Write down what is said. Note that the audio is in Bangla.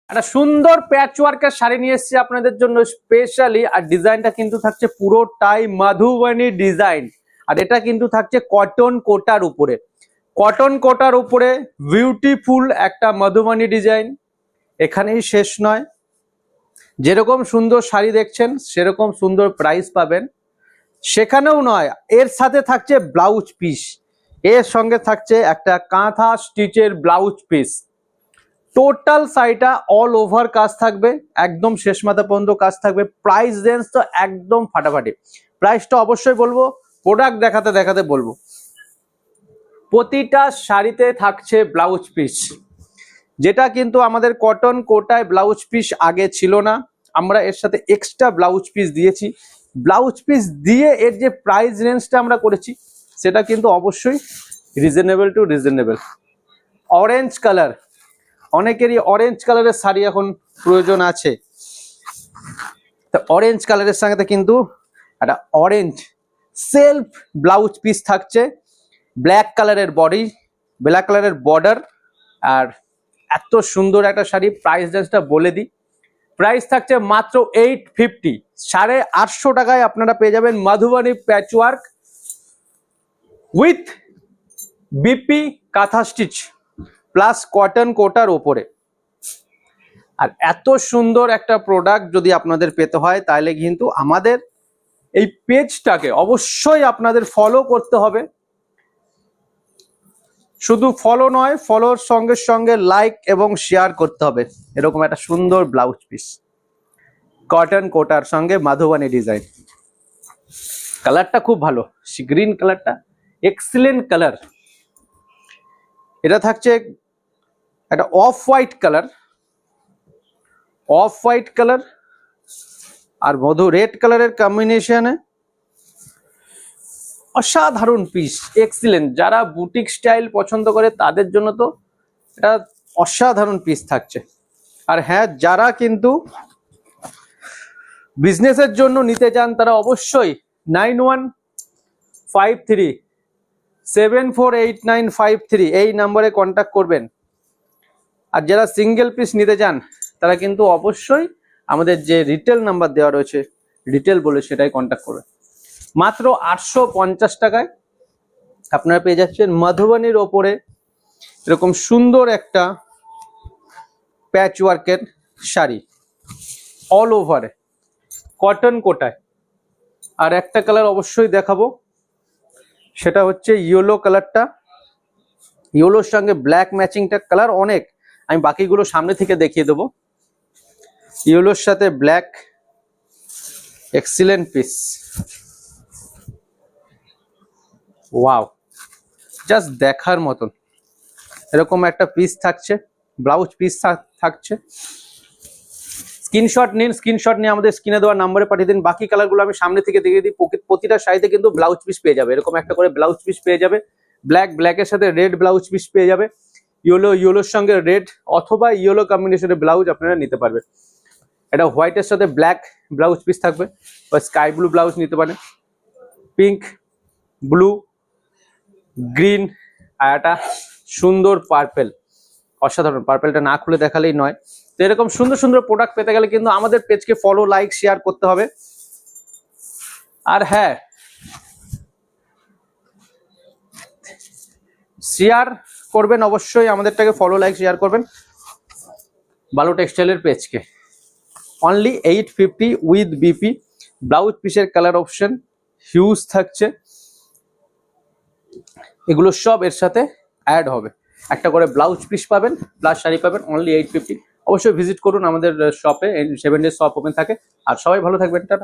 একটা সুন্দর প্যাচ ওয়ার্কের শাড়ি নিয়ে এসেছি আপনাদের জন্য স্পেশালি। আর ডিজাইনটা কিন্তু থাকছে পুরোটাই মধুবনী ডিজাইন, আর এটা কিন্তু থাকছে কটন কোটার উপরে। কটন কোটার উপরে বিউটিফুল একটা মধুবনী ডিজাইন। এখানেই শেষ নয়, যেরকম সুন্দর শাড়ি দেখছেন সেরকম সুন্দর প্রাইস পাবেন। সেখানেও নয়, এর সাথে থাকছে ব্লাউজ পিস, এর সঙ্গে থাকছে একটা কাঁথা স্টিচের ব্লাউজ পিস। টোটাল শাড়িটা অল ওভার কাজ থাকবে, একদম শেষ মাথা পর্যন্ত কাজ থাকবে। প্রাইস রেঞ্জ তো একদম ফাটাফাটি। প্রাইসটা অবশ্যই বলবো, প্রোডাক্ট দেখাতে দেখাতে বলবো। প্রতিটা শাড়িতে থাকছে ব্লাউজ পিস, যেটা কিন্তু আমাদের কটন কোটায় ব্লাউজ পিস আগে ছিল না। আমরা এর সাথে এক্সট্রা ব্লাউজ পিস দিয়েছি। ব্লাউজ পিস দিয়ে এর যে প্রাইস রেঞ্জটা আমরা করেছি সেটা কিন্তু অবশ্যই reasonable to reasonable. Orange colour, অনেকেরই অরেঞ্জ কালারের শাড়ি এখন প্রয়োজন আছে, তো অরেঞ্জ কালারের সঙ্গে কিন্তু একটা অরেঞ্জ সেলফ ব্লাউজ পিস থাকছে, ব্ল্যাক কালারের বডি, ব্ল্যাক কালারের বর্ডার। আর এত সুন্দর একটা শাড়ি। প্রাইস রেঞ্জটা বলে দিই, প্রাইস থাকছে মাত্র 850, 850 টাকায় আপনারা পেয়ে যাবেন মধুবনী প্যাচওয়ার্ক উইথ বিপি কাঁথা স্টিচ প্লাস কটন কোটার ওপরে। আর এত সুন্দর একটা প্রোডাক্ট যদি আপনাদের পেতে হয় তাহলে কিন্তু আমাদের এই পেজটাকে অবশ্যই আপনাদের ফলো করতে হবে। শুধু ফলো নয়, ফলোর সঙ্গে সঙ্গে লাইক এবং শেয়ার করতে হবে। এরকম একটা সুন্দর ব্লাউজ পিস কটন কোটার সঙ্গে মধুবনী ডিজাইন। কালারটা খুব ভালো, গ্রিন কালারটা এক্সিলেন্ট কালার। এটা থাকছে একটা off white colour, off white colour আর মধু রেড কালারের কম্বিনেশনে অসাধারণ পিস, এক্সিলেন্ট। যারা বুটিক স্টাইল পছন্দ করে তাদের জন্য তো এটা অসাধারণ পিস থাকছে। আর হ্যাঁ, যারা কিন্তু বিজনেসের জন্য নিতে চান তারা অবশ্যই 9153748953 এই নাম্বারে কন্ট্যাক্ট করবেন। আর যারা সিঙ্গেল পিস নিতে চান তারা কিন্তু অবশ্যই আমাদের যে রিটেল নাম্বার দেওয়া রয়েছে, রিটেল বলে সেটাই কন্ট্যাক্ট করবেন। মাত্র 850 টাকায় আপনারা পেয়ে যাচ্ছেন মধুবনীর ওপরে এরকম সুন্দর একটা প্যাচ ওয়ার্কের শাড়ি অল ওভারে কটন কোটায়। আর একটা কালার অবশ্যই দেখাবো, সেটা হচ্ছে ইয়েলো কালারটা। ইয়েলোর সঙ্গে ব্ল্যাক ম্যাচিংটা কালার অনেক, আমি বাকিগুলো সামনে থেকে দেখিয়ে দেবো। ইয়েলোর সাথে black, excellent piece. Wow, just দেখার মতন। এরকম একটা পিস থাকছে, ব্লাউজ পিস থাকছে। স্ক্রিনশট নিন, স্ক্রিনশট নিয়ে আমাদের স্ক্রিনে দেওয়া নাম্বারে পাঠিয়ে দিন। বাকি কালারগুলো আমি সামনে থেকে দেখিয়ে দিই। প্রতিটা শাড়িতে কিন্তু ব্লাউজ পিস পেয়ে যাবে, এরকম একটা করে ব্লাউজ পিস পেয়ে যাবে। ব্ল্যাক, ব্ল্যাকের সাথে রেড ব্লাউজ পিস পেয়ে যাবে। ইয়েলো, ইয়েলোর সঙ্গে রেড অথবা ইয়েলো কম্বিনেশনের ব্লাউজ আপনারা নিতে পারবেন। এটা হোয়াইটের সাথে ব্ল্যাক ব্লাউজ পিস থাকবে, বা স্কাই ব্লু ব্লাউজ নিতে পারেন। পিঙ্ক, ব্লু, গ্রিন আর একটা সুন্দর পার্পেল, অসাধারণ। পার্পেলটা না খুলে দেখালেই নয়। তো এরকম সুন্দর সুন্দর প্রোডাক্ট পেতে গেলে কিন্তু আমাদের পেজকে ফলো, লাইক, শেয়ার করতে হবে। আর হ্যাঁ, শেয়ার করবেন অবশ্যই, আমাদেরটাকে ফলো, লাইক, শেয়ার করবেন বালু টেক্সটাইলের পেজকে। Only 850 with BP. ব্লাউজ পিসের কালার অপশন হিউজ থাকছে, এগুলো সব এর সাথে অ্যাড হবে। একটা করে ব্লাউজ পিস পাবেন প্লাস শাড়ি পাবেন, অনলি 850। অবশ্যই ভিজিট করুন আমাদের শপে, 7 ডেজ শপ ওপেন থাকে। আর সবাই ভালো থাকবেন, টাটা।